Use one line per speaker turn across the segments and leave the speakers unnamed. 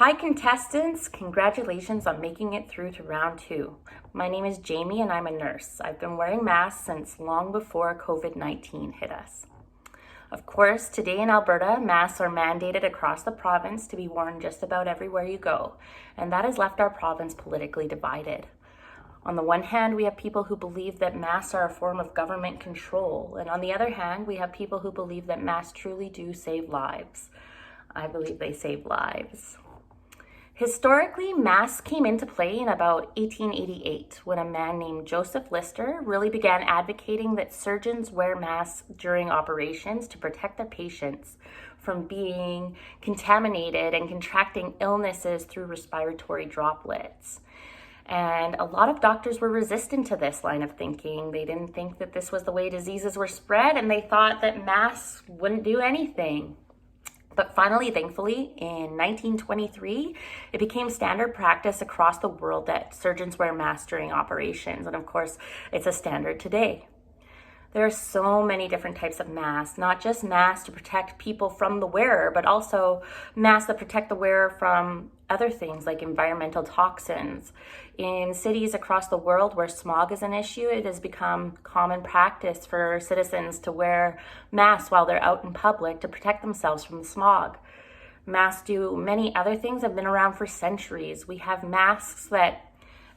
Hi contestants, congratulations on making it through to round 2. My name is Jamie and I'm a nurse. I've been wearing masks since long before COVID-19 hit us. Of course, today in Alberta, masks are mandated across the province to be worn just about everywhere you go, and that has left our province politically divided. On the one hand, we have people who believe that masks are a form of government control, and on the other hand, we have people who believe that masks truly do save lives. I believe they save lives. Historically, masks came into play in about 1888 when a man named Joseph Lister really began advocating that surgeons wear masks during operations to protect their patients from being contaminated and contracting illnesses through respiratory droplets. And a lot of doctors were resistant to this line of thinking. They didn't think that this was the way diseases were spread, and they thought that masks wouldn't do anything. But finally, thankfully, in 1923, it became standard practice across the world that surgeons wear masks during operations. And of course, it's a standard today. There are so many different types of masks, not just masks to protect people from the wearer, but also masks that protect the wearer from other things like environmental toxins. In cities across the world where smog is an issue, it has become common practice for citizens to wear masks while they're out in public to protect themselves from the smog. Masks do many other things, have been around for centuries. We have masks that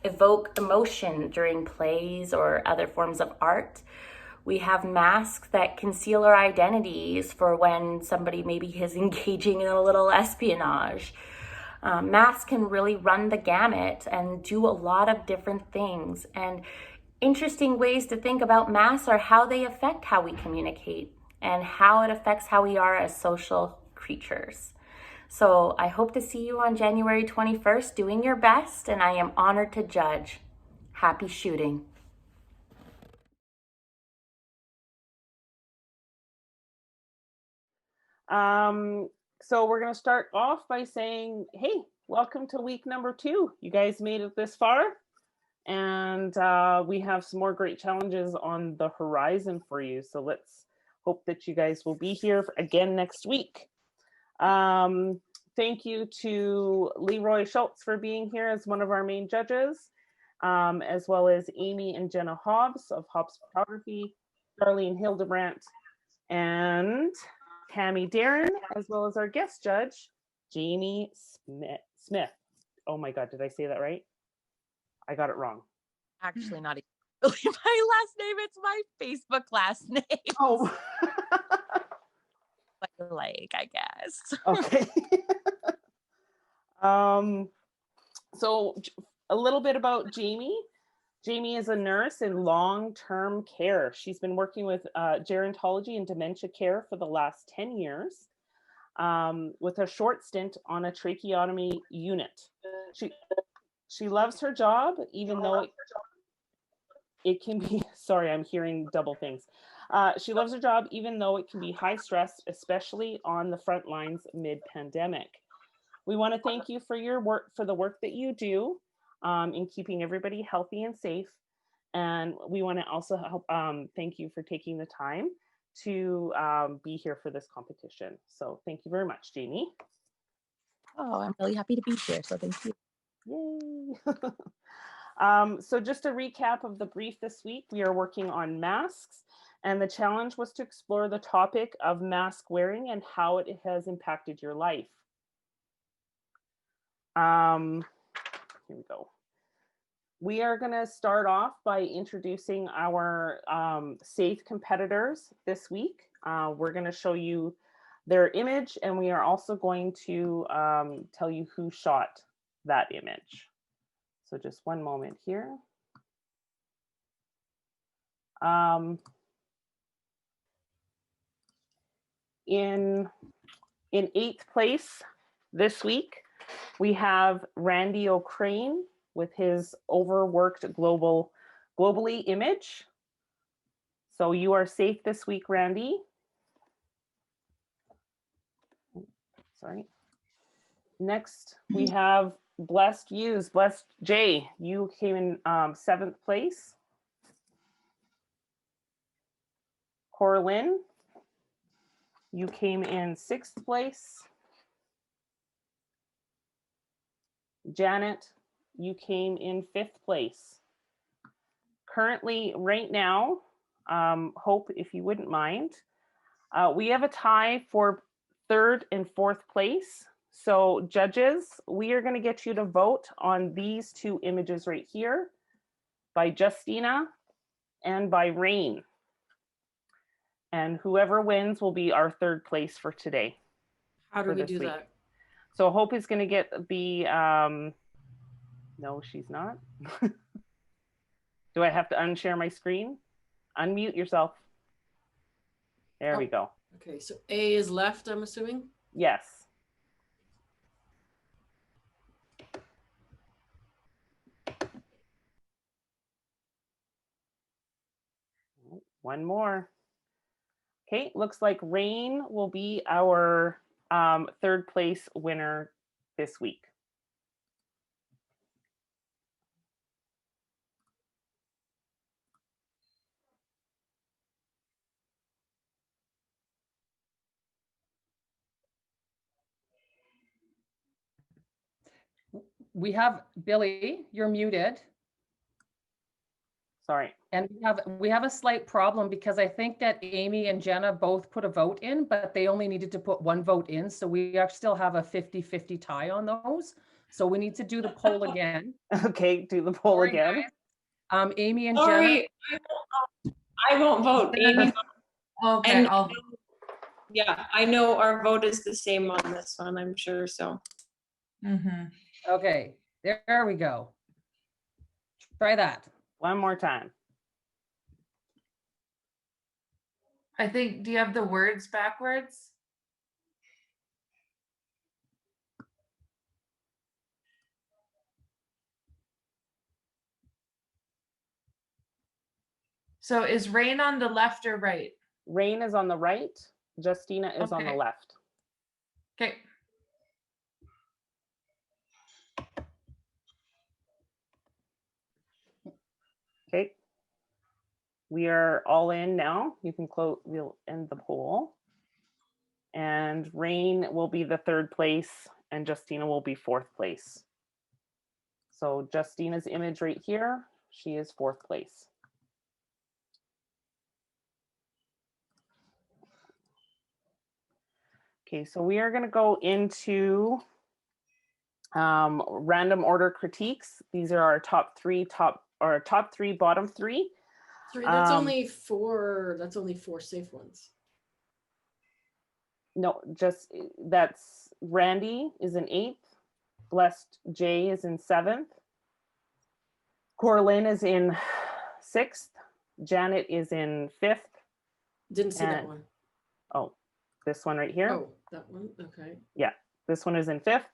evoke emotion during plays or other forms of art. We have masks that conceal our identities for when somebody maybe is engaging in a little espionage. Masks can really run the gamut and do a lot of different things. And interesting ways to think about masks are how they affect how we communicate and how it affects how we are as social creatures. So I hope to see you on January 21st doing your best, and I am honored to judge. Happy shooting.
So we're going to start off by saying, hey, welcome to week number 2. You guys made it this far, and we have some more great challenges on the horizon for you. So let's hope that you guys will be here again next week. Thank you to Leroy Schultz for being here as one of our main judges, as well as Amy and Jenna Hobbs of Hobbs Photography, Darlene Hildebrandt, and Tammy Darren, as well as our guest judge, Jamie Smith. Oh my God, did I say that right? I got it wrong.
Actually, not even really my last name. It's my Facebook last name.
Oh.
Like, I guess.
Okay. So a little bit about Jamie. Jamie is a nurse in long-term care. She's been working with gerontology and dementia care for the last 10 years, with a short stint on a tracheotomy unit. She loves her job, even though it can be, sorry, I'm hearing double things. She loves her job, even though it can be high stress, especially on the front lines mid-pandemic. We want to thank you for your work, for the work that you do in keeping everybody healthy and safe. And we want to also help, thank you for taking the time to be here for this competition. So thank you very much, Jamie.
Oh, I'm really happy to be here. So thank you.
Yay. So just a recap of the brief this week, we are working on masks, and the challenge was to explore the topic of mask wearing and how it has impacted your life. Here we go. We are going to start off by introducing our safe competitors this week. We're going to show you their image, and we are also going to tell you who shot that image. So just one moment here. In 8th place this week, we have Randy O'Crane with his overworked globally image. So you are safe this week, Randy. Sorry. Next, we have Blessed Views. Blessed J, you came in 7th place. Corlin, you came in 6th place. Janet, you came in 5th place. Currently, right now, Hope, if you wouldn't mind, we have a tie for 3rd and 4th place. So judges, we are going to get you to vote on these 2 images right here by Justina and by Rain. And whoever wins will be our 3rd place for today.
How do
for
we
this
do
week.
that?
So Hope is going to get the, no, she's not. Do I have to unshare my screen? Unmute yourself. There we
Oh.
go.
Okay, so A is left, I'm assuming?
Yes. One more. Okay, looks like Rain will be our 3rd place winner this week.
We have Billy, you're muted.
Sorry.
And we have a slight problem because I think that Amy and Jenna both put a vote in, but they only needed to put 1 vote in. So we still have a 50-50 tie on those. So we need to do the poll again.
Okay, do the poll
Sorry,
again.
guys. Amy and Jenna.
Sorry, I won't vote. Amy.
Okay,
And
I'll,
yeah, I know our vote is the same on this one, I'm sure, so.
mhm.
Okay, there we go. Try that.
One more time.
I think, do you have the words backwards? So is Rain on the left or right?
Rain is on the right. Justina is on the
Okay.
left.
Okay.
Okay. We are all in now. You can close, we'll end the poll. And Rain will be the 3rd place and Justina will be 4th place. So Justina's image right here, she is 4th place. Okay, so we are going to go into random order critiques. These are our top three, bottom 3.
That's only 4, that's only 4 safe ones.
No, just that's Randy is in 8th. Blessed J is in 7th. Corlin is in 6th. Janet is in 5th.
Didn't see that
And-
one.
Oh, this one right here.
Oh, that one, okay.
This one is in 5th.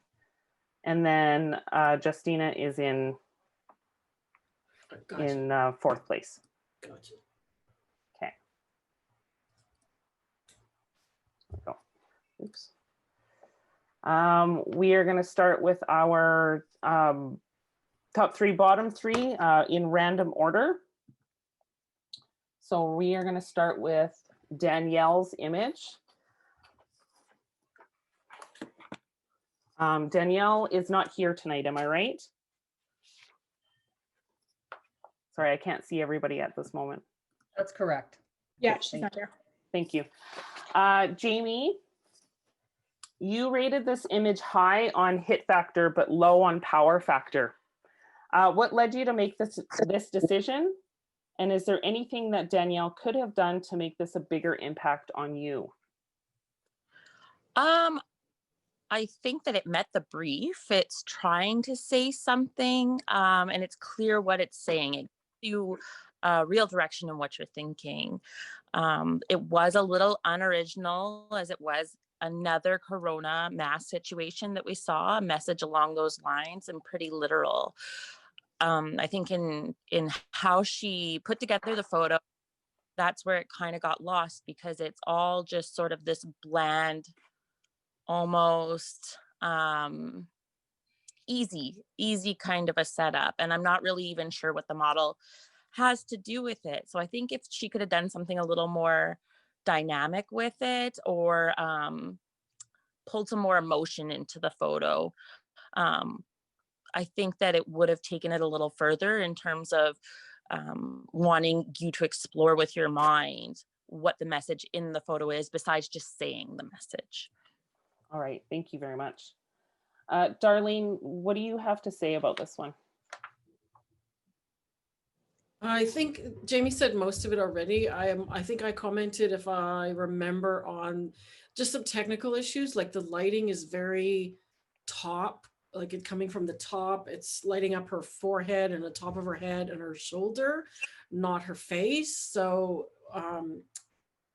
And then Justina is in
Gotcha,
4th place.
gotcha.
Okay. There we go. Oops. We are going to start with our top 3, bottom 3 in random order. So we are going to start with Danielle's image. Danielle is not here tonight, am I right? Sorry, I can't see everybody at this moment.
That's correct.
Yeah,
she's
she's
not
not there.
Thank you. Jamie, you rated this image high on hit factor, but low on power factor. What led you to make this decision? And is there anything that Danielle could have done to make this a bigger impact on you?
I think that it met the brief. It's trying to say something, and it's clear what it's saying. It gives you real direction in what you're thinking. It was a little unoriginal, as it was another corona mass situation that we saw, a message along those lines, and pretty literal. I think in how she put together the photo, that's where it kind of got lost, because it's all just sort of this bland, almost easy kind of a setup. And I'm not really even sure what the model has to do with it. So I think if she could have done something a little more dynamic with it, or pulled some more emotion into the photo, I think that it would have taken it a little further in terms of wanting you to explore with your mind what the message in the photo is besides just saying the message.
All right, thank you very much. Darlene, what do you have to say about this one?
I think Jamie said most of it already. I think I commented, if I remember, on just some technical issues, like the lighting is very top, like it coming from the top. It's lighting up her forehead and the top of her head and her shoulder, not her face. So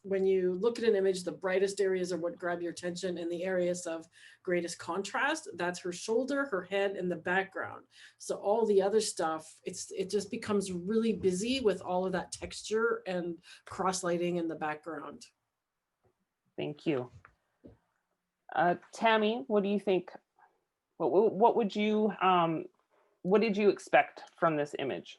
when you look at an image, the brightest areas are what grab your attention, and the areas of greatest contrast, that's her shoulder, her head, and the background. So all the other stuff, it just becomes really busy with all of that texture and cross lighting in the background.
Thank you. Tammy, what do you think? What would you, what did you expect from this image?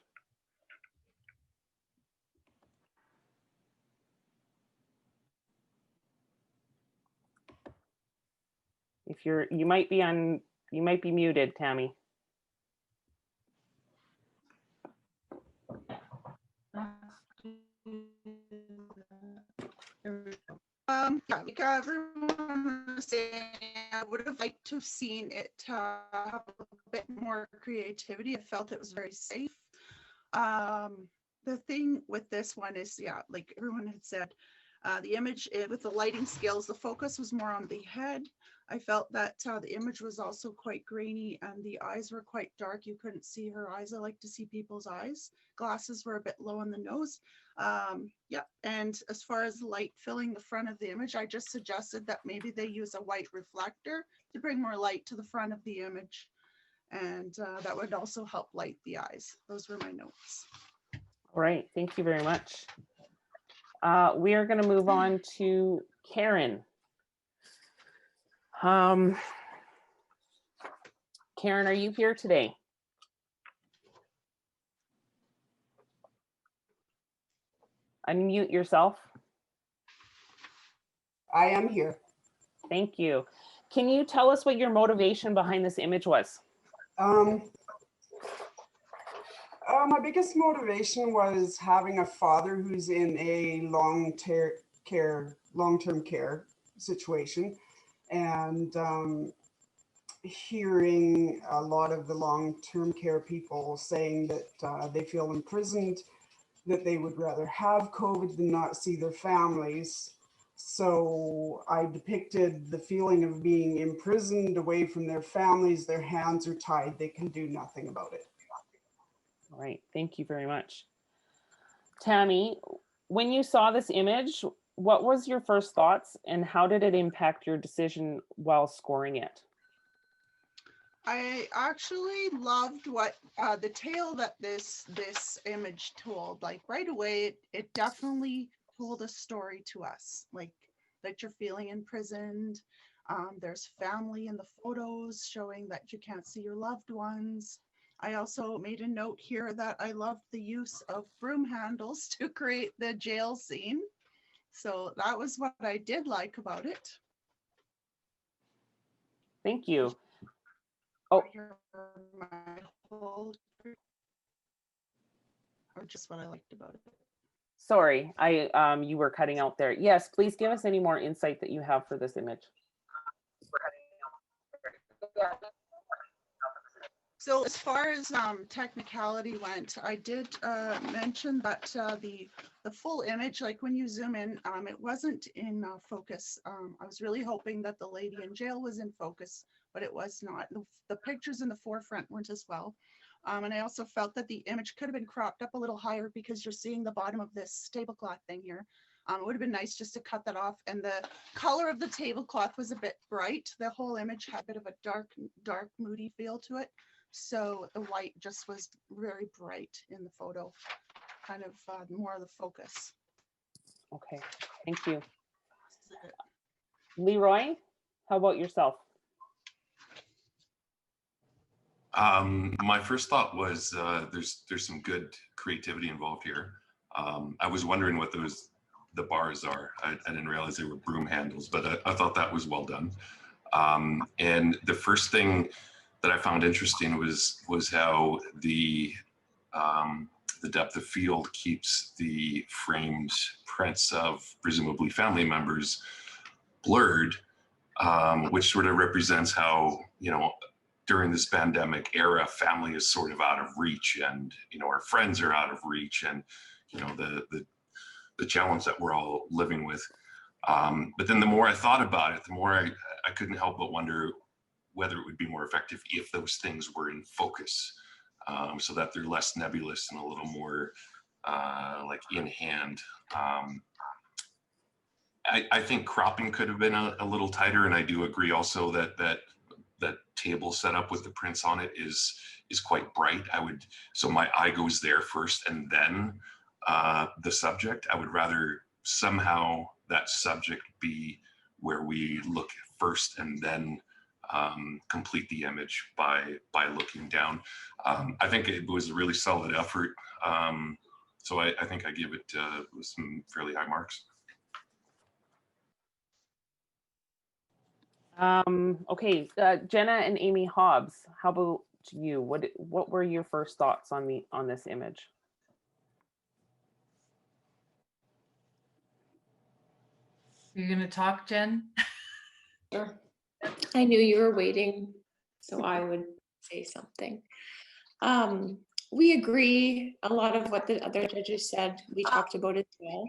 If you might be muted, Tammy.
Like everyone was saying, I would have liked to have seen it have a bit more creativity. I felt it was very safe. The thing with this one is, yeah, like everyone had said, the image with the lighting skills, the focus was more on the head. I felt that the image was also quite grainy and the eyes were quite dark. You couldn't see her eyes. I like to see people's eyes. Glasses were a bit low on the nose. Yeah, and as far as the light filling the front of the image, I just suggested that maybe they use a white reflector to bring more light to the front of the image. And that would also help light the eyes. Those were my notes.
All right, thank you very much. We are going to move on to Karen. Karen, are you here today? Unmute yourself.
I am here.
Thank you. Can you tell us what your motivation behind this image was?
My biggest motivation was having a father who's in a long-term care situation, and hearing a lot of the long-term care people saying that they feel imprisoned, that they would rather have COVID than not see their families. So I depicted the feeling of being imprisoned away from their families. Their hands are tied. They can do nothing about it.
All right, thank you very much. Tammy, when you saw this image, what was your first thoughts and how did it impact your decision while scoring it?
I actually loved what the tale that this image told. Like right away, it definitely told a story to us, like that you're feeling imprisoned. There's family in the photos showing that you can't see your loved ones. I also made a note here that I loved the use of broom handles to create the jail scene. So that was what I did like about it.
Thank you. Oh,
Or just what I liked about it.
sorry, you were cutting out there. Yes, please give us any more insight that you have for this image.
So as far as technicality went, I did mention that the full image, like when you zoom in, it wasn't in focus. I was really hoping that the lady in jail was in focus, but it was not. The pictures in the forefront weren't as well. And I also felt that the image could have been cropped up a little higher because you're seeing the bottom of this tablecloth thing here. It would have been nice just to cut that off. And the color of the tablecloth was a bit bright. The whole image had a bit of a dark, moody feel to it. So the white just was very bright in the photo, kind of more of the focus.
Okay, thank you. Leroy, how about yourself?
My first thought was there's some good creativity involved here. I was wondering what the bars are. I didn't realize they were broom handles, but I thought that was well done. And the first thing that I found interesting was how the depth of field keeps the framed prints of presumably family members blurred, which sort of represents how, you know, during this pandemic era, family is sort of out of reach, and, you know, our friends are out of reach, and, you know, the challenge that we're all living with. But then the more I thought about it, the more I couldn't help but wonder whether it would be more effective if those things were in focus, so that they're less nebulous and a little more like in hand. I think cropping could have been a little tighter, and I do agree also that that table setup with the prints on it is quite bright. So my eye goes there first and then the subject. I would rather somehow that subject be where we look first and then complete the image by looking down. I think it was a really solid effort. So I think I give it some fairly high marks.
Okay, Jenna and Amy Hobbs, how about you? What were your first thoughts on this image?
You're gonna talk, Jen?
Sure. I knew you were waiting, so I would say something. We agree a lot of what the other judges said. We talked about it as well.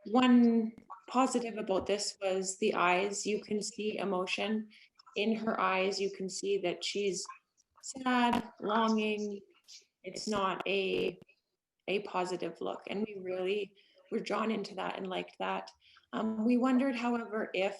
One positive about this was the eyes. You can see emotion in her eyes. You can see that she's sad, longing. It's not a positive look, and we really were drawn into that and liked that. We wondered, however, if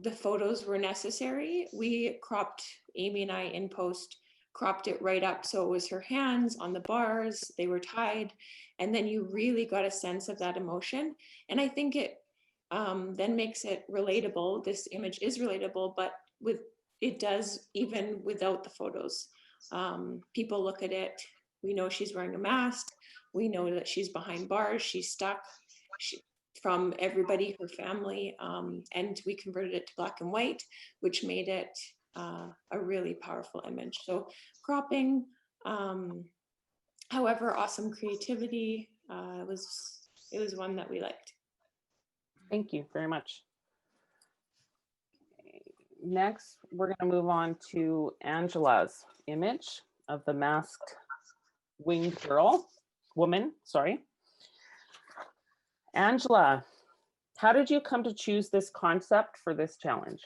the photos were necessary. We cropped, Amy and I in post, cropped it right up so it was her hands on the bars, they were tied, and then you really got a sense of that emotion. And I think it then makes it relatable. This image is relatable, but it does even without the photos. People look at it, we know she's wearing a mask, we know that she's behind bars, she's stuck. From everybody, her family, and we converted it to black and white, which made it a really powerful image. So cropping, however, awesome creativity. It was one that we liked.
Thank you very much. Next, we're going to move on to Angela's image of the masked winged woman, sorry. Angela, how did you come to choose this concept for this challenge?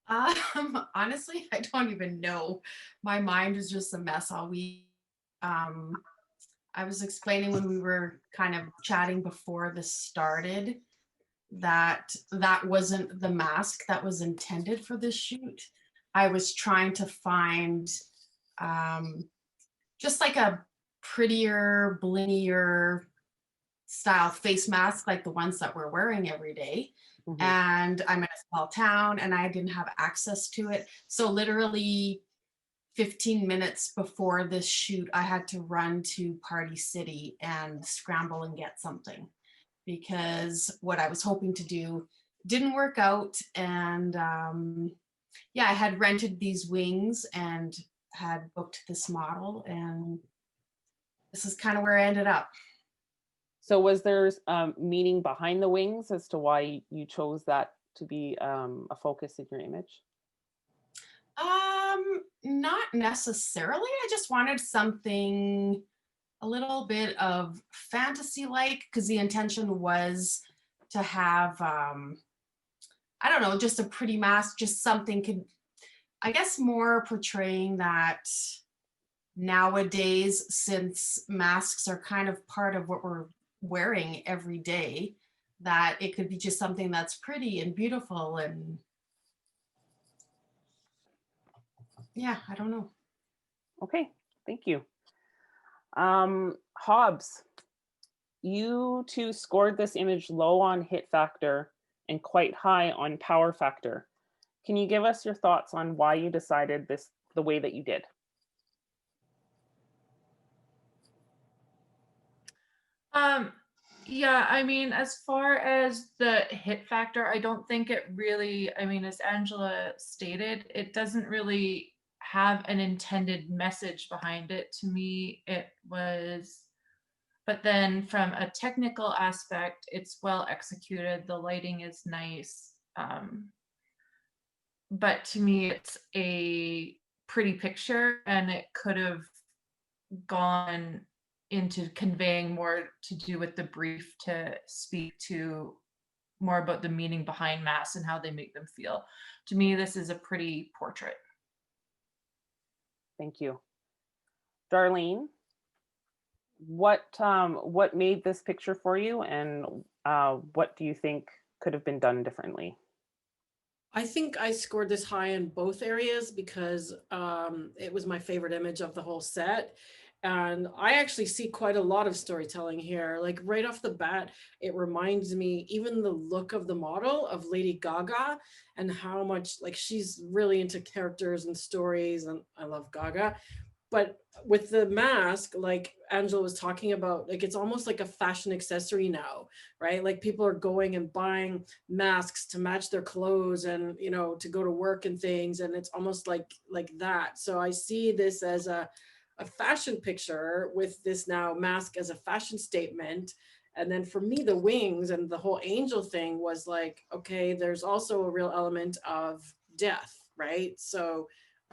Honestly, I don't even know. My mind was just a mess all week. I was explaining when we were kind of chatting before this started that wasn't the mask that was intended for this shoot. I was trying to find just like a prettier, blingier style face mask like the ones that we're wearing every day. Mm-hmm. And I'm in a small town and I didn't have access to it. So literally 15 minutes before this shoot, I had to run to Party City and scramble and get something because what I was hoping to do didn't work out. And yeah, I had rented these wings and had booked this model, and this is kind of where I ended up.
So was there meaning behind the wings as to why you chose that to be a focus in your image?
Not necessarily. I just wanted something a little bit of fantasy-like, because the intention was to have, I don't know, just a pretty mask, just something I guess more portraying that nowadays, since masks are kind of part of what we're wearing every day, that it could be just something that's pretty and beautiful. And yeah, I don't know.
Okay, thank you. Hobbs, you two scored this image low on hit factor and quite high on power factor. Can you give us your thoughts on why you decided this the way that you did?
Yeah, I mean, as far as the hit factor, I don't think it really, I mean, as Angela stated, it doesn't really have an intended message behind it. To me, it was, but then from a technical aspect, it's well executed. The lighting is nice. But to me, it's a pretty picture and it could have gone into conveying more to do with the brief to speak to more about the meaning behind masks and how they make them feel. To me, this is a pretty portrait.
Thank you. Darlene, what made this picture for you, and what do you think could have been done differently?
I think I scored this high in both areas because it was my favorite image of the whole set. And I actually see quite a lot of storytelling here. Like right off the bat, it reminds me, even the look of the model, of Lady Gaga, and how much like she's really into characters and stories. And I love Gaga. But with the mask, like Angela was talking about, like it's almost like a fashion accessory now, right? Like people are going and buying masks to match their clothes and, you know, to go to work and things. And it's almost like that. So I see this as a fashion picture with this now mask as a fashion statement. And then for me, the wings and the whole angel thing was like, okay, there's also a real element of death, right? So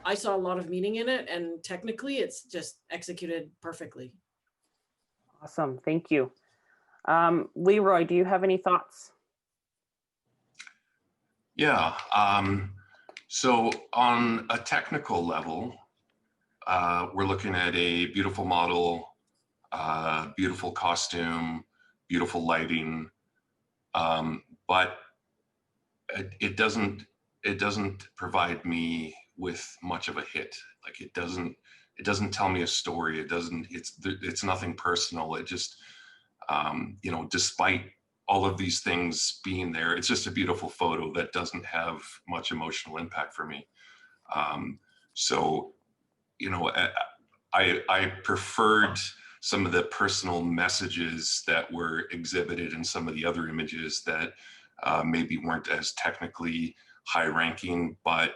I saw a lot of meaning in it, and technically it's just executed perfectly.
Awesome, thank you. Leroy, do you have any thoughts?
Yeah, so on a technical level, we're looking at a beautiful model, beautiful costume, beautiful lighting, but it doesn't provide me with much of a hit. Like it doesn't tell me a story. It's nothing personal. It just, you know, despite all of these things being there, it's just a beautiful photo that doesn't have much emotional impact for me. So, you know, I preferred some of the personal messages that were exhibited in some of the other images that maybe weren't as technically high ranking, but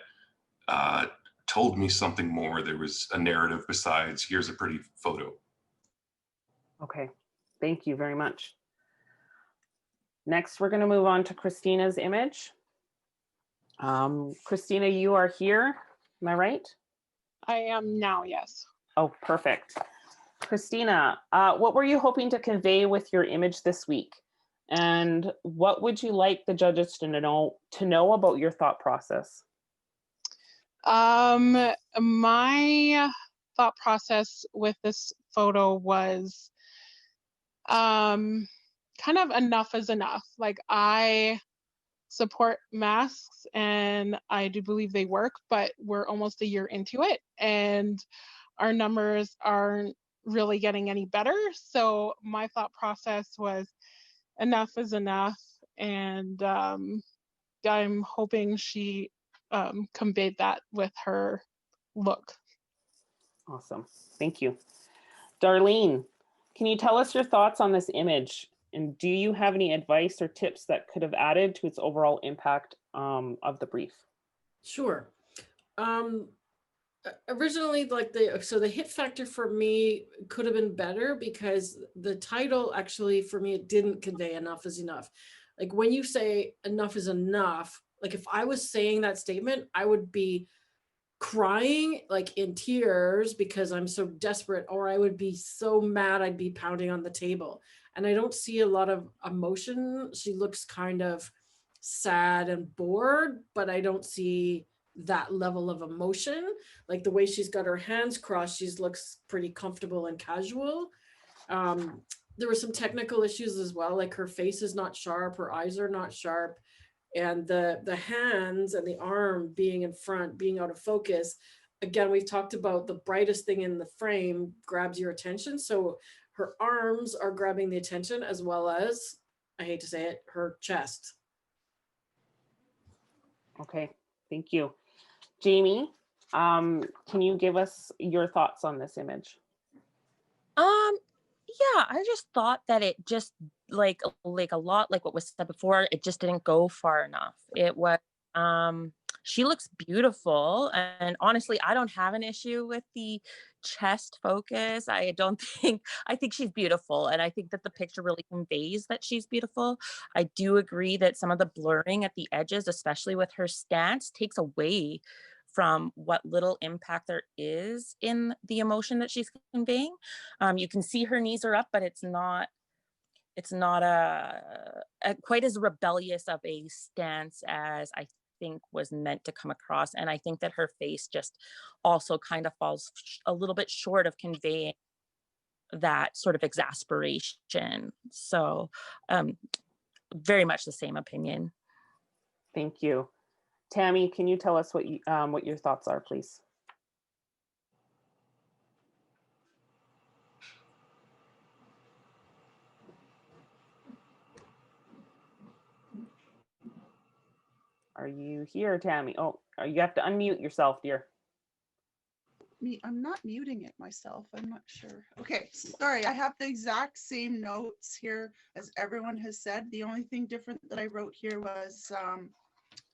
told me something more. There was a narrative besides, here's a pretty photo.
Okay, thank you very much. Next, we're going to move on to Christina's image. Christina, you are here, am I right?
I am now, yes.
Oh, perfect. Christina, what were you hoping to convey with your image this week? And what would you like the judges to know about your thought process?
My thought process with this photo was kind of enough is enough. Like I support masks and I do believe they work, but we're almost a year into it and our numbers aren't really getting any better. So my thought process was enough is enough. And I'm hoping she conveyed that with her look.
Awesome, thank you. Darlene, can you tell us your thoughts on this image? And do you have any advice or tips that could have added to its overall impact of the brief?
Sure. Originally, like the hit factor for me could have been better because the title actually for me, it didn't convey enough is enough. Like when you say enough is enough, like if I was saying that statement, I would be crying like in tears because I'm so desperate, or I would be so mad I'd be pounding on the table. And I don't see a lot of emotion. She looks kind of sad and bored, but I don't see that level of emotion. Like the way she's got her hands crossed, she looks pretty comfortable and casual. There were some technical issues as well, like her face is not sharp, her eyes are not sharp, and the hands and the arm being in front, being out of focus. Again, we've talked about the brightest thing in the frame grabs your attention. So her arms are grabbing the attention as well as, I hate to say it, her chest.
Okay, thank you. Jamie, can you give us your thoughts on this image?
Yeah, I just thought that it just like a lot like what was said before, it just didn't go far enough. It was she looks beautiful, and honestly, I don't have an issue with the chest focus. I don't think I think she's beautiful, and I think that the picture really conveys that she's beautiful. I do agree that some of the blurring at the edges, especially with her stance, takes away from what little impact there is in the emotion that she's conveying. You can see her knees are up, but it's not a quite as rebellious of a stance as I think was meant to come across. And I think that her face just also kind of falls a little bit short of conveying that sort of exasperation. So very much the same opinion.
Thank you. Tammy, can you tell us what your thoughts are, please? Are you here, Tammy? Oh, you have to unmute yourself, dear.
I'm not muting it myself. I'm not sure. Okay, sorry. I have the exact same notes here as everyone has said. The only thing different that I wrote here was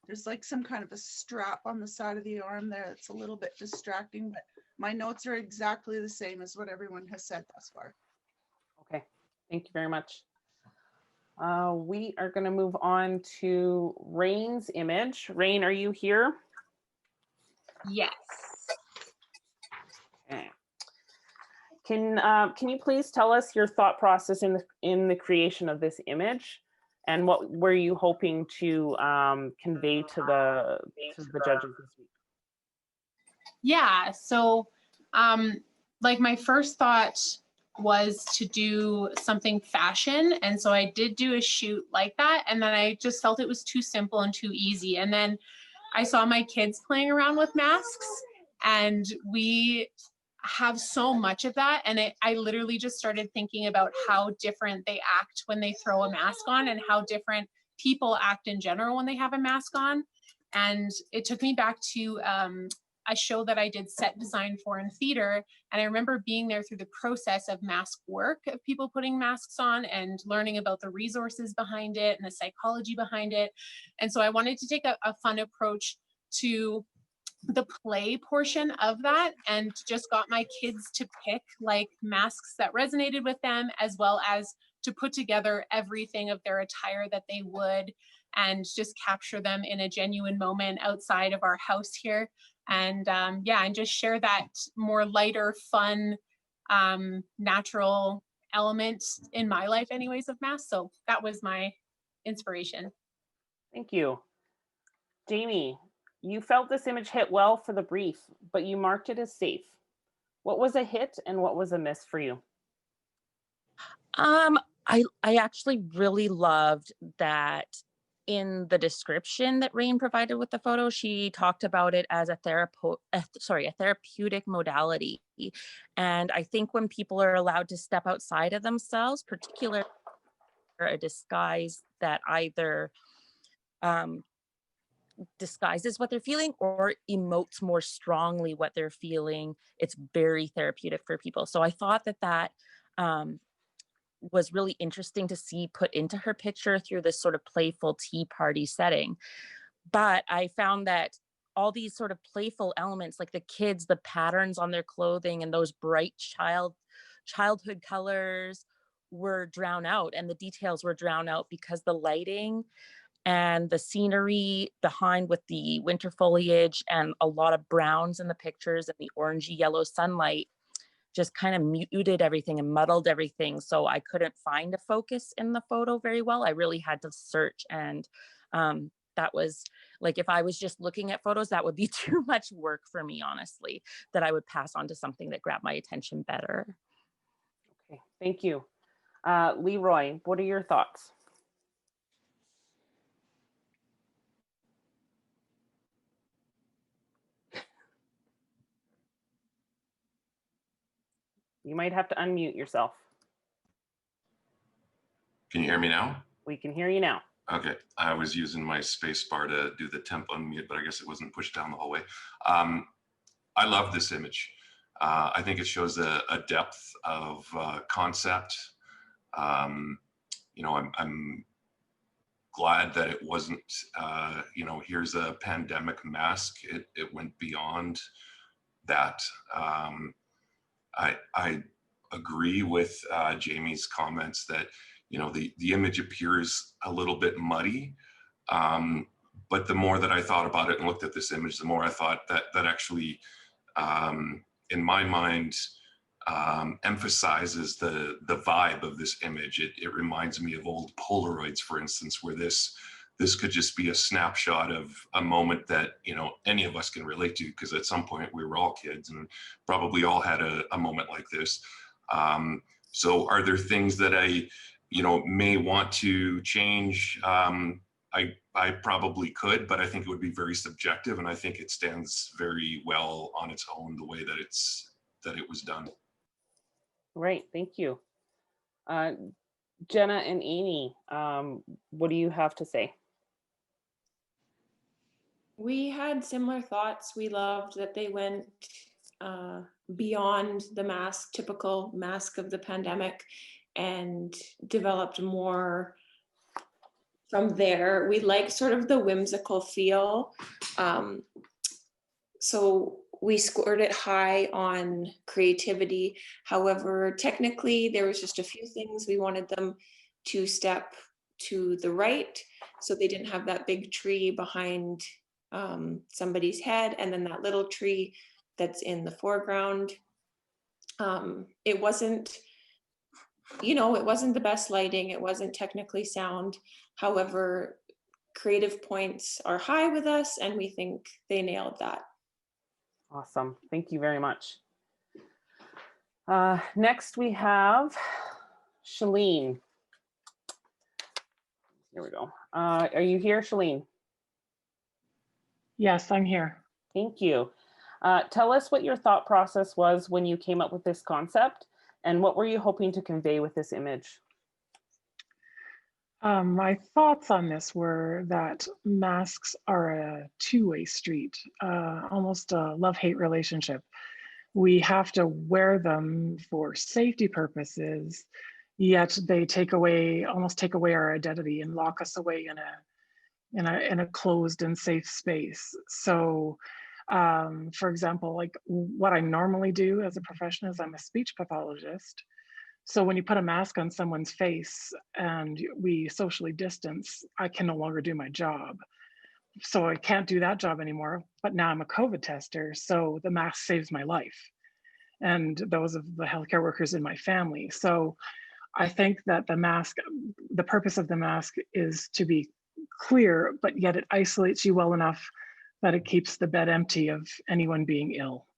there's like some kind of a strap on the side of the arm there. It's a little bit distracting, but my notes are exactly the same as what everyone has said thus far.
Okay, thank you very much. We are going to move on to Rain's image. Rain, are you here?
Yes.
Okay. Can you please tell us your thought process in the creation of this image, and what were you hoping to convey to the judges this week?
Yeah, so like my first thought was to do something fashion, and so I did do a shoot like that, and then I just felt it was too simple and too easy. And then I saw my kids playing around with masks, and we have so much of that, and I literally just started thinking about how different they act when they throw a mask on, and how different people act in general when they have a mask on. And it took me back to a show that I did set design for in theater. And I remember being there through the process of mask work, of people putting masks on and learning about the resources behind it and the psychology behind it. And so I wanted to take a fun approach to the play portion of that, and just got my kids to pick like masks that resonated with them, as well as to put together everything of their attire that they would, and just capture them in a genuine moment outside of our house here. And yeah, and just share that more lighter, fun, natural element in my life anyways of masks. So that was my inspiration.
Thank you. Jamie, you felt this image hit well for the brief, but you marked it as safe. What was a hit and what was a miss for you?
I actually really loved that in the description that Rain provided with the photo, she talked about it as a therapeutic modality. And I think when people are allowed to step outside of themselves, particularly a disguise that either disguises what they're feeling or emotes more strongly what they're feeling, it's very therapeutic for people. So I thought that was really interesting to see put into her picture through this sort of playful tea party setting. But I found that all these sort of playful elements, like the kids, the patterns on their clothing and those bright childhood colors, were drowned out, and the details were drowned out because the lighting and the scenery behind with the winter foliage and a lot of browns in the pictures and the orangey yellow sunlight just kind of muted everything and muddled everything. So I couldn't find a focus in the photo very well. I really had to search. And that was like, if I was just looking at photos, that would be too much work for me, honestly, that I would pass on to something that grabbed my attention better.
Okay, thank you. Leroy, what are your thoughts? You might have to unmute yourself.
Can you hear me now?
We can hear you now.
Okay, I was using my space bar to do the temp unmute, but I guess it wasn't pushed down the whole way. I love this image. I think it shows a depth of concept. You know, I'm glad that it wasn't, you know, here's a pandemic mask. It went beyond that. I agree with Jamie's comments that, you know, the image appears a little bit muddy. But the more that I thought about it and looked at this image, the more I thought that actually, in my mind, emphasizes the vibe of this image. It reminds me of old Polaroids, for instance, where this could just be a snapshot of a moment that, you know, any of us can relate to, because at some point we were all kids and probably all had a moment like this. So are there things that I, you know, may want to change? I probably could, but I think it would be very subjective, and I think it stands very well on its own, the way that it was done.
Right, thank you. Jenna and Amy, what do you have to say?
We had similar thoughts. We loved that they went beyond the mask, typical mask of the pandemic, and developed more from there. We like sort of the whimsical feel. So we scored it high on creativity. However, technically, there was just a few things we wanted them to step to the right, so they didn't have that big tree behind somebody's head, and then that little tree that's in the foreground. It wasn't, you know, it wasn't the best lighting. It wasn't technically sound. However, creative points are high with us, and we think they nailed that.
Awesome. Thank you very much. Next, we have Shalene. Here we go. Are you here, Shalene?
Yes, I'm here.
Thank you. Tell us what your thought process was when you came up with this concept, and what were you hoping to convey with this image?
My thoughts on this were that masks are a two-way street, almost a love-hate relationship. We have to wear them for safety purposes, yet they almost take away our identity and lock us away in a closed and safe space. So, for example, like what I normally do as a profession is I'm a speech pathologist. So when you put a mask on someone's face and we socially distance, I can no longer do my job. So I can't do that job anymore, but now I'm a COVID tester, so the mask saves my life and those of the healthcare workers in my family. So I think that the purpose of the mask is to be clear, but yet it isolates you well enough that it keeps the bed empty of anyone being ill.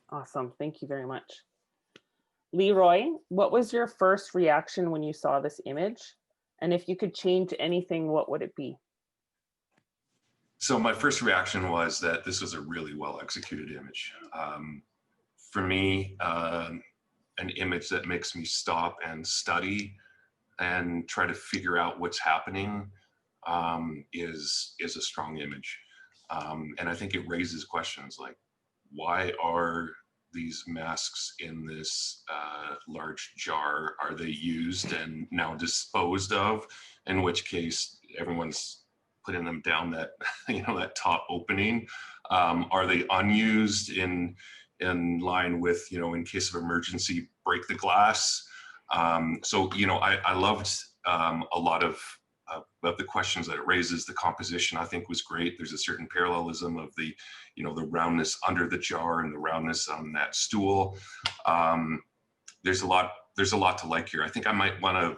Awesome, thank you very much. Leroy, what was your first reaction when you saw this image? And if you could change anything, what would it be?
So my first reaction was that this was a really well executed image. For me, an image that makes me stop and study and try to figure out what's happening is a strong image. And I think it raises questions like, why are these masks in this large jar? Are they used and now disposed of? In which case everyone's putting them down that, you know, that top opening. Are they unused in line with, you know, in case of emergency, break the glass? So, you know, I loved a lot of the questions that it raises. The composition I think was great. There's a certain parallelism of the, you know, the roundness under the jar and the roundness on that stool. There's a lot to like here. I think I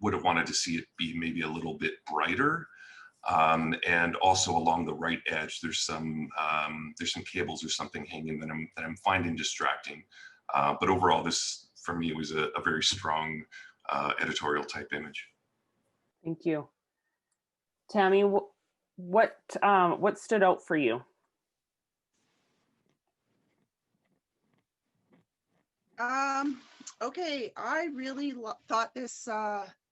would have wanted to see it be maybe a little bit brighter. And also along the right edge, there's some cables or something hanging that I'm finding distracting. But overall, this for me was a very strong editorial type image.
Thank you. Tammy, what stood out for you?
Okay, I really thought this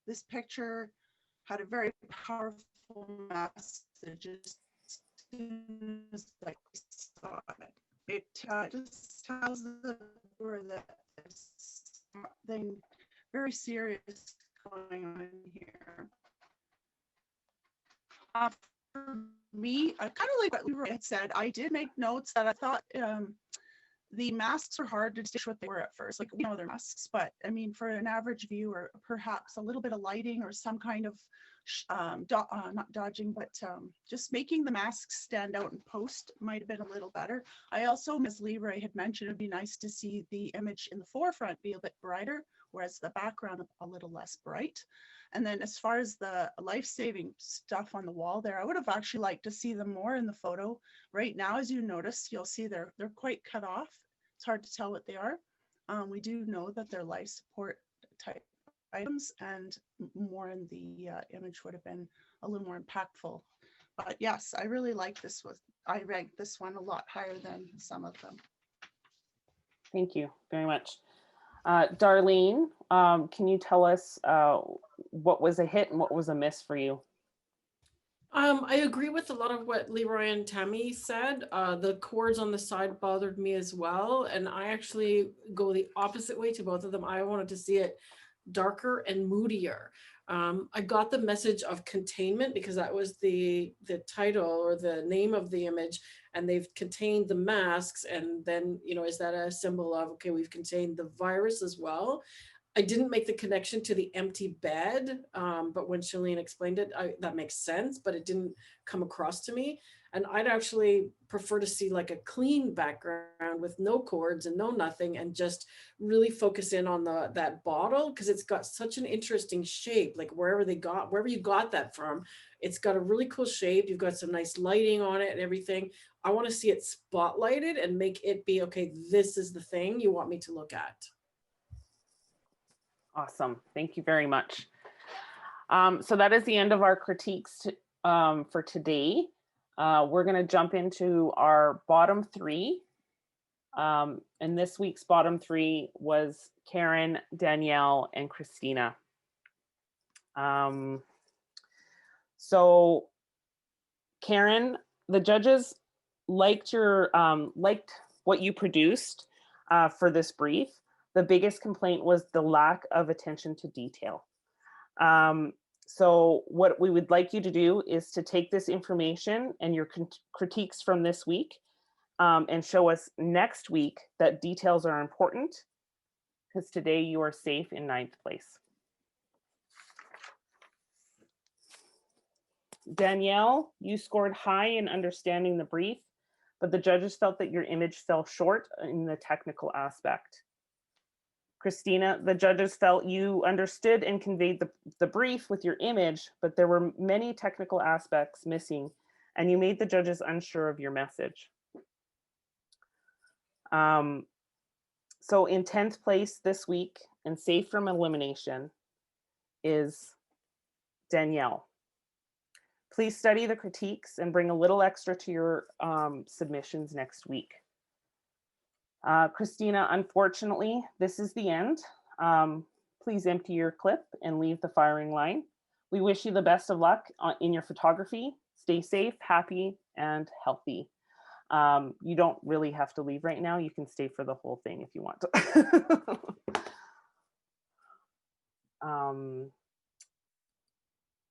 this picture had a very powerful message as soon as I saw it. it just tells the viewer that there's something very serious going on here. For me, I kind of like what Leroy had said. I did make notes that I thought the masks were hard to distinguish what they were at first. Like, we know they're masks, but I mean, for an average viewer, perhaps a little bit of lighting or some kind of not dodging, but just making the masks stand out in post might have been a little better. I also, as Leroy had mentioned, it'd be nice to see the image in the forefront be a bit brighter, whereas the background a little less bright. And then as far as the life-saving stuff on the wall there, I would have actually liked to see them more in the photo. Right now, as you notice, you'll see they're quite cut off. It's hard to tell what they are. We do know that they're life support type items, and more in the image would have been a little more impactful. But yes, I really like this. I ranked this one a lot higher than some of them.
Thank you very much. Darlene, can you tell us what was a hit and what was a miss for you?
I agree with a lot of what Leroy and Tammy said. The chords on the side bothered me as well. And I actually go the opposite way to both of them. I wanted to see it darker and moodier. I got the message of containment because that was the title or the name of the image, and they've contained the masks. And then, you know, is that a symbol of, okay, we've contained the virus as well? I didn't make the connection to the empty bed, but when Shalene explained it, that makes sense, but it didn't come across to me. And I'd actually prefer to see like a clean background with no cords and no nothing, and just really focus in on that bottle, because it's got such an interesting shape. Like wherever you got that from, it's got a really cool shape. You've got some nice lighting on it and everything. I want to see it spotlighted and make it be, okay, this is the thing you want me to look at.
Awesome. Thank you very much. So that is the end of our critiques for today. We're going to jump into our bottom three. And this week's bottom three was Karen, Danielle, and Christina. So Karen, the judges liked what you produced for this brief. The biggest complaint was the lack of attention to detail. So what we would like you to do is to take this information and your critiques from this week and show us next week that details are important, because today you are safe in 9th place. Danielle, you scored high in understanding the brief, but the judges felt that your image fell short in the technical aspect. Christina, the judges felt you understood and conveyed the brief with your image, but there were many technical aspects missing, and you made the judges unsure of your message. So in 10th place this week and safe from elimination is Danielle. Please study the critiques and bring a little extra to your submissions next week. Christina, unfortunately, this is the end. Please empty your clip and leave the firing line. We wish you the best of luck in your photography. Stay safe, happy, and healthy. You don't really have to leave right now. You can stay for the whole thing if you want to.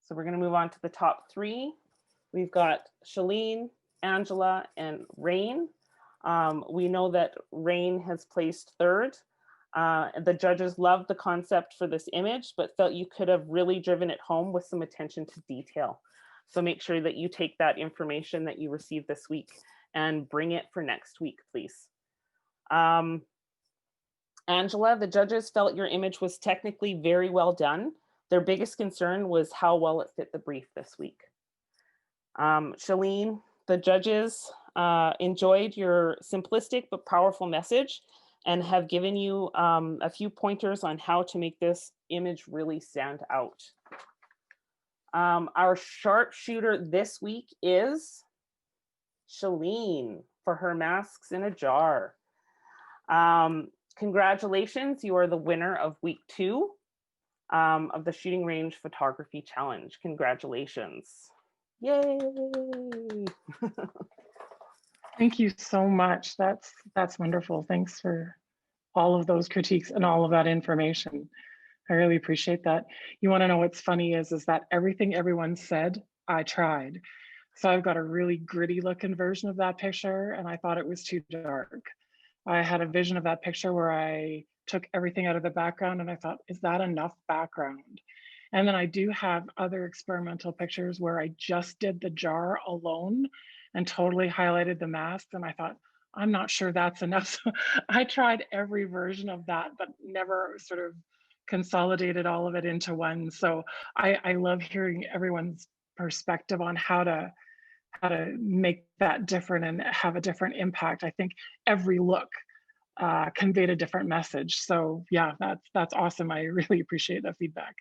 So we're going to move on to the top three. We've got Shalene, Angela, and Rain. We know that Rain has placed third. The judges loved the concept for this image, but felt you could have really driven it home with some attention to detail. So make sure that you take that information that you received this week and bring it for next week, please. Angela, the judges felt your image was technically very well done. Their biggest concern was how well it fit the brief this week. Shalene, the judges enjoyed your simplistic but powerful message and have given you a few pointers on how to make this image really stand out. Our sharpshooter this week is Shalene for her masks in a jar. Congratulations, you are the winner of week 2 of the Shooting Range Photography Challenge. Congratulations. Yay.
Thank you so much. That's wonderful. Thanks for all of those critiques and all of that information. I really appreciate that. You want to know what's funny is that everything everyone said, I tried. So I've got a really gritty looking version of that picture, and I thought it was too dark. I had a vision of that picture where I took everything out of the background, and I thought, is that enough background? And then I do have other experimental pictures where I just did the jar alone and totally highlighted the mask. And I thought, I'm not sure that's enough. So I tried every version of that, but never sort of consolidated all of it into one. So I love hearing everyone's perspective on how to make that different and have a different impact. I think every look conveyed a different message. So yeah, that's awesome. I really appreciate that feedback.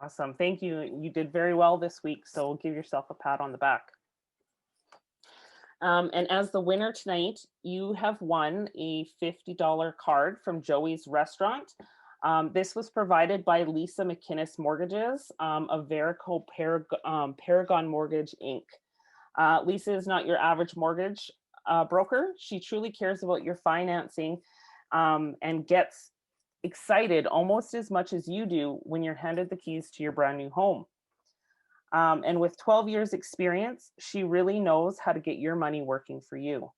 Awesome. Thank you. You did very well this week. So give yourself a pat on the back. And as the winner tonight, you have won a $50 card from Joey's Restaurant. This was provided by Lisa McInnes Mortgages of Verico Paragon Mortgage, Inc. Lisa is not your average mortgage broker. She truly cares about your financing and gets excited almost as much as you do when you're handed the keys to your brand new home. And with 12 years experience, she really knows how to get your money working for you.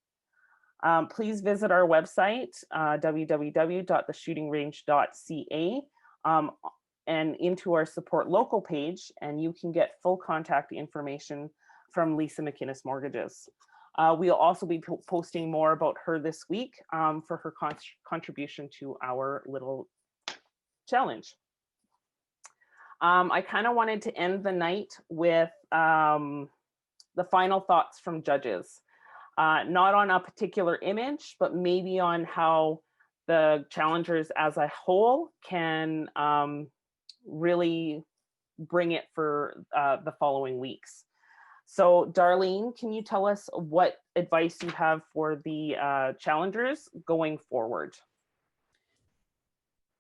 Please visit our website, www.theshootingrange.ca, and into our support local page, and you can get full contact information from Lisa McInnes Mortgages. We'll also be posting more about her this week for her contribution to our little challenge. I kind of wanted to end the night with the final thoughts from judges, not on a particular image, but maybe on how the challengers as a whole can really bring it for the following weeks. So Darlene, can you tell us what advice you have for the challengers going forward?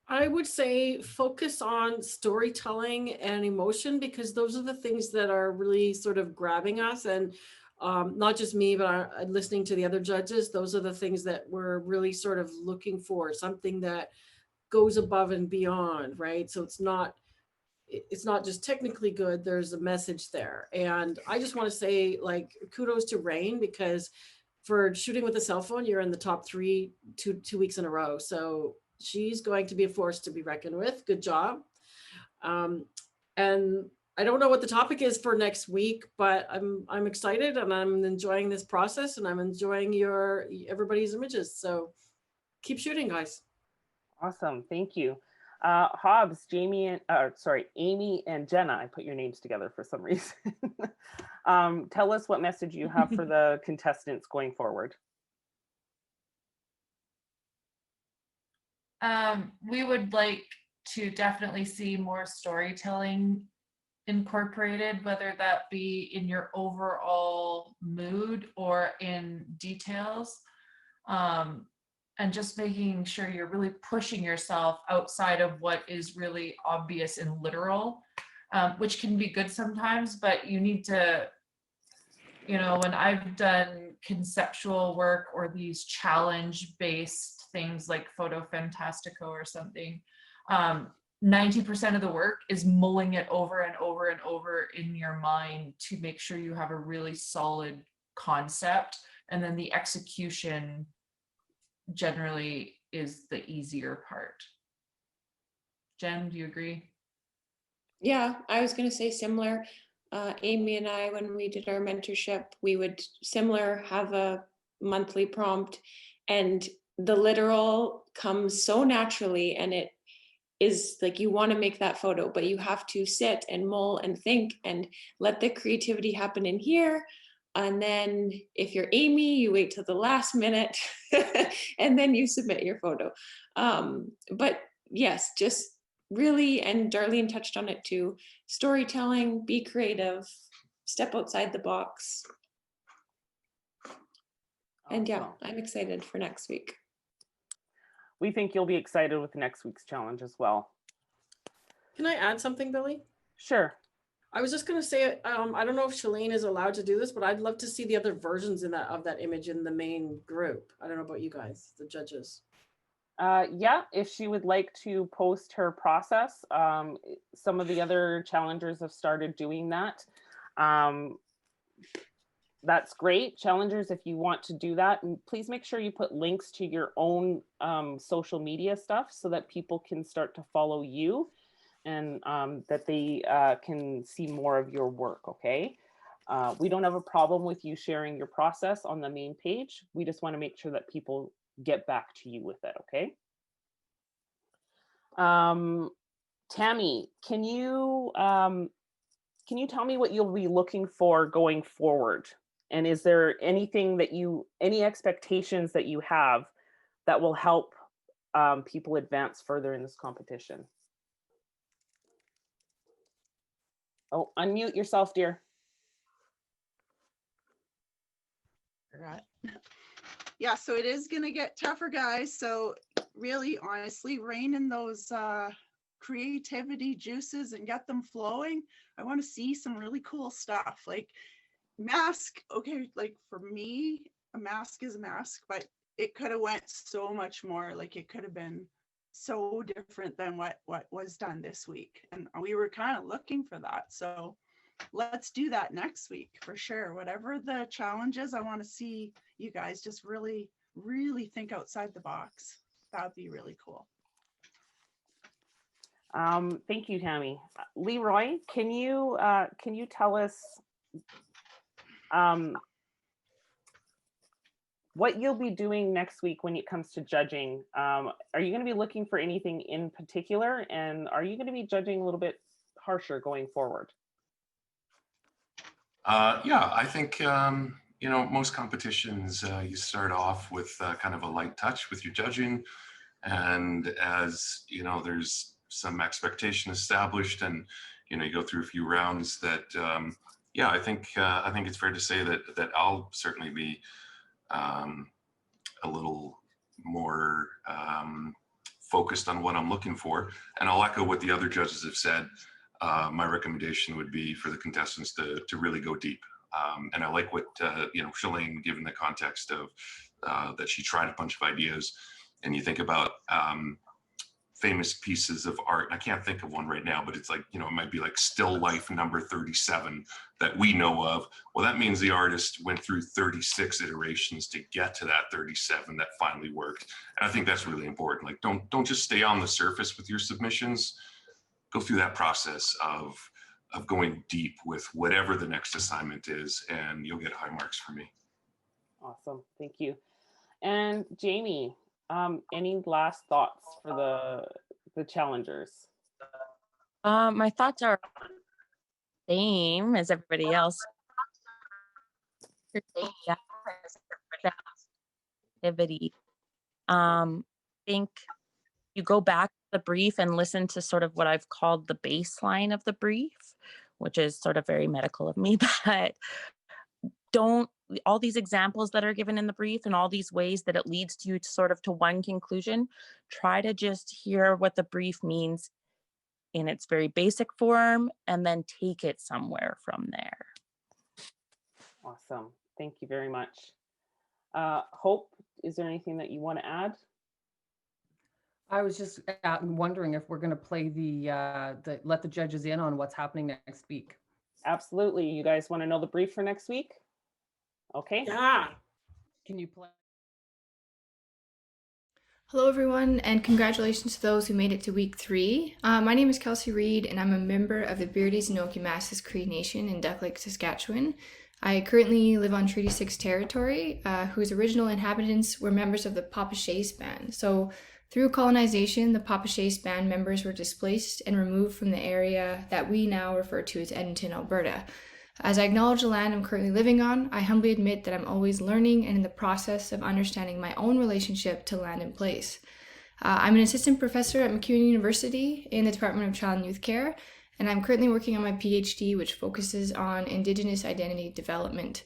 I would say focus on storytelling and emotion, because those are the things that are really sort of grabbing us. And not just me, but listening to the other judges, those are the things that we're really sort of looking for, something that goes above and beyond, right? So it's not just technically good, there's a message there. And I just want to say, like, kudos to Rain, because for shooting with a cell phone, you're in the top 3 two weeks in a row. So she's going to be a force to be reckoned with. Good job. And I don't know what the topic is for next week, but I'm excited and I'm enjoying this process, and I'm enjoying everybody's images. So keep shooting, guys.
Awesome, thank you. Hobbs, Amy and Jenna, I put your names together for some reason. Tell us what message you have for the contestants going forward.
We would like to definitely see more storytelling incorporated, whether that be in your overall mood or in details. And just making sure you're really pushing yourself outside of what is really obvious and literal, which can be good sometimes, but you need to, when I've done conceptual work or these challenge-based things like Photo Fantastico or something, 90% of the work is mulling it over and over and over in your mind to make sure you have a really solid concept, and then the execution generally is the easier part. Jen, do you agree?
Yeah, I was going to say similar. Amy and I, when we did our mentorship, we would have a monthly prompt, and the literal comes so naturally, and it is like you want to make that photo, but you have to sit and mull and think and let the creativity happen in here. And then if you're Amy, you wait till the last minute and then you submit your photo. But yes, just really, and Darlene touched on it too, storytelling, be creative, step outside the box. And yeah, I'm excited for next week.
We think you'll be excited with next week's challenge as well.
Can I add something, Billy?
Sure.
I was just gonna say, I don't know if Shalane is allowed to do this, but I'd love to see the other versions of that image in the main group. I don't know about you guys, the judges.
Yeah, if she would like to post her process, some of the other challengers have started doing that. That's great. Challengers, if you want to do that, and please make sure you put links to your own social media stuff so that people can start to follow you and that they can see more of your work, okay? We don't have a problem with you sharing your process on the main page. We just want to make sure that people get back to you with it, okay? Tammy, can you tell me what you'll be looking for going forward? And is there anything that any expectations that you have that will help people advance further in this competition? Oh, unmute yourself, dear.
Right. Yeah, so it is gonna get tougher, guys. So really, honestly, rein in those creativity juices and get them flowing. I want to see some really cool stuff. Like mask, okay, like for me, a mask is a mask, but it could have went so much more. Like it could have been so different than what was done this week. And we were kind of looking for that. So let's do that next week for sure. Whatever the challenge is, I want to see you guys just really, really think outside the box. That would be really cool.
Thank you, Tammy. Leroy, can you tell us what you'll be doing next week when it comes to judging? Are you going to be looking for anything in particular? And are you going to be judging a little bit harsher going forward?
Yeah, I think, you know, most competitions, you start off with kind of a light touch with your judging. And as, you know, there's some expectation established and, you know, you go through a few rounds that, yeah, I think it's fair to say that I'll certainly be a little more focused on what I'm looking for. And I'll echo what the other judges have said. My recommendation would be for the contestants to really go deep. And I like what, you know, Shalane, given the context of that she tried a bunch of ideas, and you think about famous pieces of art. I can't think of one right now, but it's like, you know, it might be like still life number 37 that we know of. Well, that means the artist went through 36 iterations to get to that 37 that finally worked. And I think that's really important. Like, don't just stay on the surface with your submissions. Go through that process of going deep with whatever the next assignment is, and you'll get high marks from me.
Awesome, thank you. And Jamie, any last thoughts for the challengers?
My thoughts are the same as everybody else. Activity. I think you go back to the brief and listen to sort of what I've called the baseline of the brief, which is sort of very medical of me, but all these examples that are given in the brief and all these ways that it leads you to sort of to one conclusion, try to just hear what the brief means in its very basic form and then take it somewhere from there.
Awesome, thank you very much. Hope, is there anything that you want to add?
I was just wondering if we're going to play the let the judges in on what's happening next week.
Absolutely. You guys want to know the brief for next week? Okay.
Yeah.
Can you play?
Hello, everyone, and congratulations to those who made it to week 3. My name is Kelsey Reed, and I'm a member of the Beardies and Okimastsis Cree Nation in Duck Lake, Saskatchewan. I currently live on Treaty 6 territory, whose original inhabitants were members of the Papashays band. So through colonization, the Papashays band members were displaced and removed from the area that we now refer to as Edmonton, Alberta. As I acknowledge the land I'm currently living on, I humbly admit that I'm always learning and in the process of understanding my own relationship to land and place. I'm an assistant professor at MacEwan University in the Department of Child and Youth Care, and I'm currently working on my PhD, which focuses on Indigenous identity development.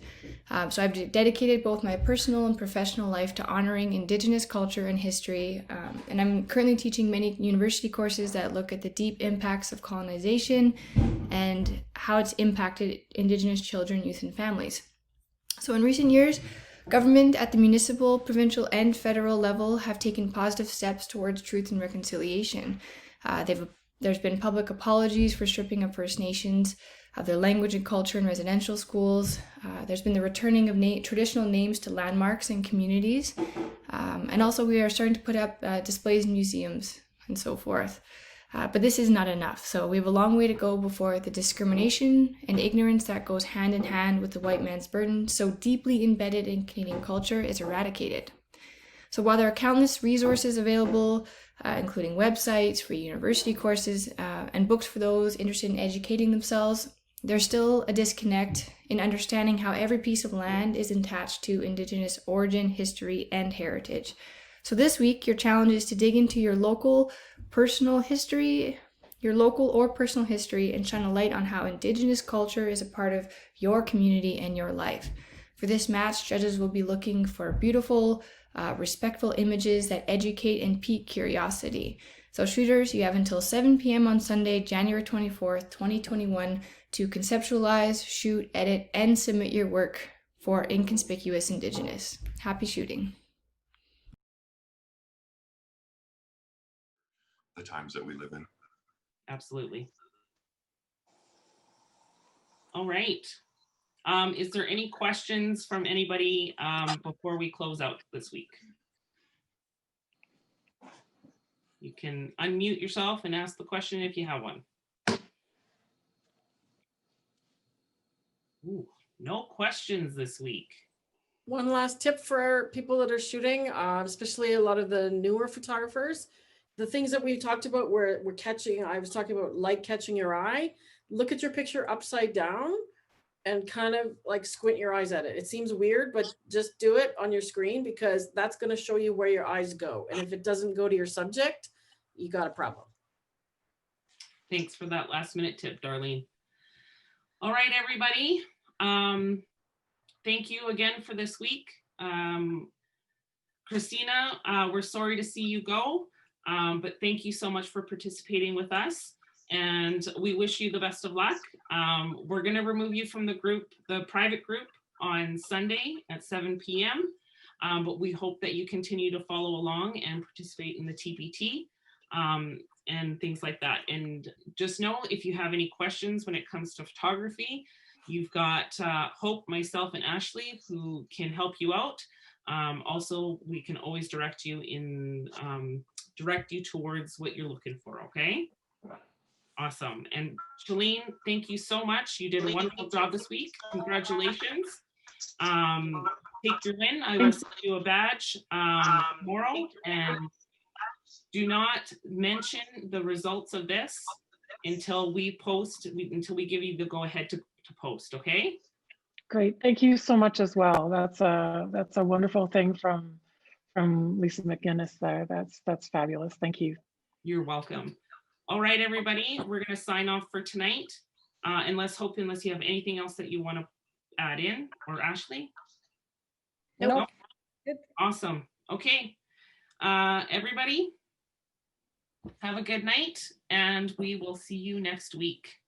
So I've dedicated both my personal and professional life to honoring Indigenous culture and history, and I'm currently teaching many university courses that look at the deep impacts of colonization and how it's impacted Indigenous children, youth, and families. So in recent years, government at the municipal, provincial, and federal level have taken positive steps towards truth and reconciliation. There's been public apologies for stripping of First Nations of their language and culture in residential schools. There's been the returning of traditional names to landmarks and communities. And also we are starting to put up displays in museums and so forth. But this is not enough. So we have a long way to go before the discrimination and ignorance that goes hand in hand with the white man's burden, so deeply embedded in Canadian culture, is eradicated. So while there are countless resources available, including websites, free university courses, and books for those interested in educating themselves, there's still a disconnect in understanding how every piece of land is attached to Indigenous origin, history, and heritage. So this week, your challenge is to dig into your local or personal history, and shine a light on how Indigenous culture is a part of your community and your life. For this match, judges will be looking for beautiful, respectful images that educate and pique curiosity. So shooters, you have until 7 p.m. on Sunday, January 24th, 2021 to conceptualize, shoot, edit, and submit your work for Inconspicuous Indigenous. Happy shooting.
The times that we live in.
Absolutely. All right. Is there any questions from anybody before we close out this week? You can unmute yourself and ask the question if you have one. Ooh, no questions this week.
One last tip for people that are shooting, especially a lot of the newer photographers. The things that we talked about where we're catching, I was talking about light catching your eye. Look at your picture upside down and kind of like squint your eyes at it. It seems weird, but just do it on your screen because that's going to show you where your eyes go. And if it doesn't go to your subject, you got a problem.
Thanks for that last minute tip, Darlene. All right, everybody. Thank you again for this week. Christina, we're sorry to see you go, but thank you so much for participating with us. And we wish you the best of luck. We're going to remove you from the group, the private group, on Sunday at 7 p.m. But we hope that you continue to follow along and participate in the TPT and things like that. And just know if you have any questions when it comes to photography, you've got Hope, myself, and Ashley who can help you out. Also, we can always direct you towards what you're looking for. Okay. Awesome. And Shalene, thank you so much. You did a wonderful job this week. Congratulations. Take your win. I will send you a badge tomorrow. And do not mention the results of this until we post, until we give you the go ahead to post, okay?
Great. Thank you so much as well. That's a wonderful thing from Lisa McGinnis there. That's fabulous. Thank you.
You're welcome. All right, everybody, we're going to sign off for tonight. Unless you have anything else that you want to add in, or Ashley?
Nope.
No? Awesome. Okay. Everybody, have a good night, and we will see you next week.